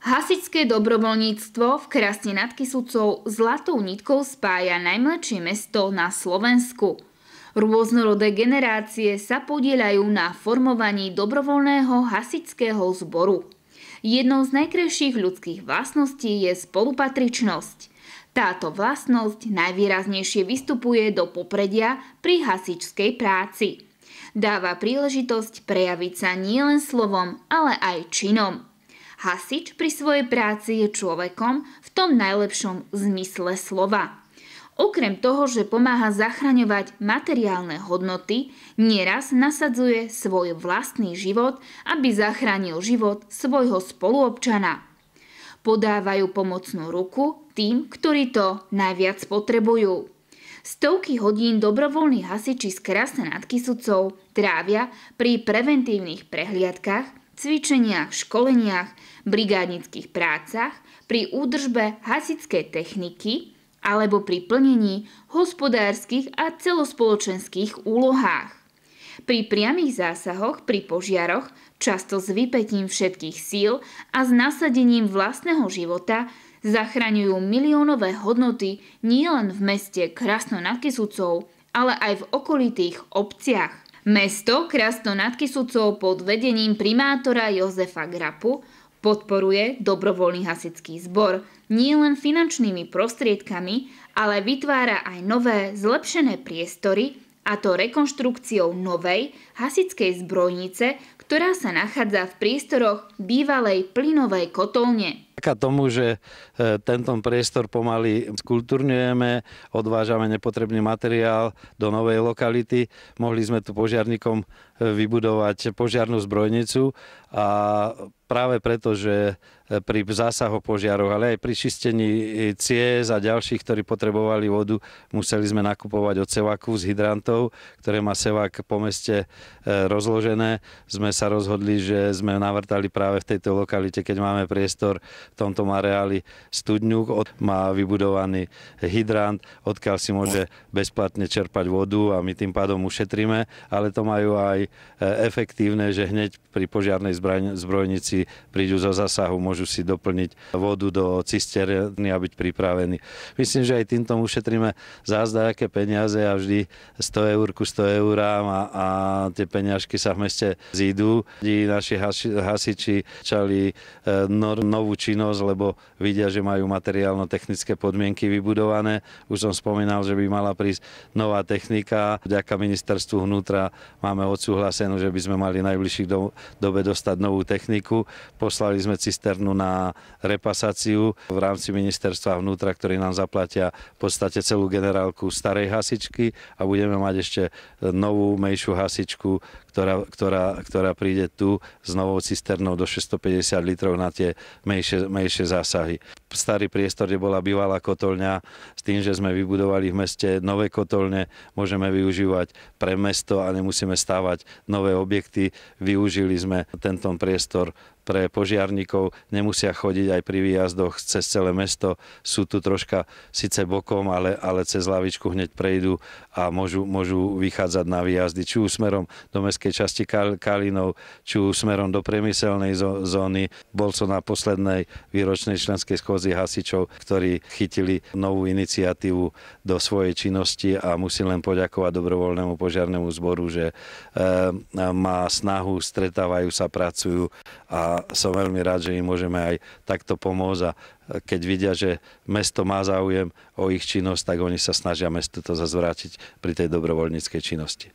Hasičské dobrovoľníctvo v Krasne nad Kysucou zlatou nitkou spája najmladšie mesto na Slovensku. Rôznorodé generácie sa podieľajú na formovaní dobrovoľného hasičského zboru. Jednou z najkrajších ľudských vlastností je spolupatričnosť. Táto vlastnosť najvýraznejšie vystupuje do popredia pri hasičskej práci. Dáva príležitosť prejaviť sa nielen slovom, ale aj činom. Hasič pri svojej práci je človekom v tom najlepšom zmysle slova. Okrem toho, že pomáha zachraňovať materiálne hodnoty, nieraz nasadzuje svoj vlastný život, aby zachránil život svojho spoluobčana. Podávajú pomocnú ruku tým, ktorí to najviac potrebujú. Stovky hodín dobrovoľní hasiči z Krasne nad Kysucou trávia pri preventívnych prehliadkach, cvičeniach, školeniach, brigádnických prácach, pri údržbe hasičskej techniky alebo pri plnení hospodárskych a celospoločenských úlohách. Pri priamych zásahoch pri požiaroch, často s vypätím všetkých síl a s nasadením vlastného života, zachraňujú miliónové hodnoty nielen v meste Krasno nad Kysucou, ale aj v okolitých obciach. Mesto Krasno nad Kysucou pod vedením primátora Jozefa Grapu podporuje dobrovoľný hasičský zbor nielen finančnými prostriedkami, ale vytvára aj nové zlepšené priestory, a to rekonštrukciou novej hasičskej zbrojnice, ktorá sa nachádza v priestoroch bývalej plynovej kotolne. Vďaka tomu, že tento priestor pomaly skultúrňujeme, odvážame nepotrebný materiál do novej lokality, mohli sme tu požiarníkom vybudovať požiarnu zbrojnicu a práve preto, že pri zásahoch požiaroch, ale aj pri čistení ciest a ďalších, ktorí potrebovali vodu, museli sme nakupovať od Sevaku z hydrantov, ktoré má Sevak po meste rozložené. Sme sa rozhodli, že sme navrtali práve v tejto lokalite, keď máme priestor v tomto areáli studňu, má vybudovaný hydrant, odkiaľ si môže bezplatne čerpať vodu a my tým pádom ušetríme, ale to majú aj efektívne, že hneď pri požiarnej zbrojnici prídu zo zásahu, môžu si doplniť vodu do cisterny a byť pripravení. Myslím, že aj týmto ušetríme zázdajaké peniaze a vždy 100 eur ku 100 eurám a tie peňažky sa v meste zídu. Naši hasiči začali novú činnosť, lebo vidia, že majú materiálno-technické podmienky vybudované. Už som spomínal, že by mala prísť nová technika. Vďaka ministerstvu vnútra máme odsúhlasenú, že by sme mali najbližších dobe dostať novú techniku. Poslali sme cisternu na repasáciu v rámci ministerstva vnútra, ktorí nám zaplatia v podstate celú generálku starej hasičky a budeme mať ešte novú, menšiu hasičku, ktorá príde tu s novou cisternou do 650 litrov na tie menšie zásahy. Starý priestor, kde bola bývalá kotolňa, s tým, že sme vybudovali v meste nové kotolne, môžeme využívať pre mesto a nemusíme stávať nové objekty. Využili sme tento priestor pre požiarníkov, nemusia chodiť aj pri výjazdoch cez celé mesto. Sú tu troška síce bokom, ale cez lavičku hneď prejdú a môžu vychádzať na výjazdy, či už smerom do mestskej časti Kalínov, či už smerom do priemyselnej zóny. Bol som na poslednej výročnej členskej schôdzi hasičov, ktorí chytili novú iniciatívu do svojej činnosti a musím len poďakovať dobrovoľnému požiarnemu zboru, že má snahu, stretávajú sa, pracujú a som veľmi rád, že im môžeme aj takto pomôcť a keď vidia, že mesto má záujem o ich činnosť, tak oni sa snažia mestu to zazvrátiť pri tej dobrovoľníckej činnosti.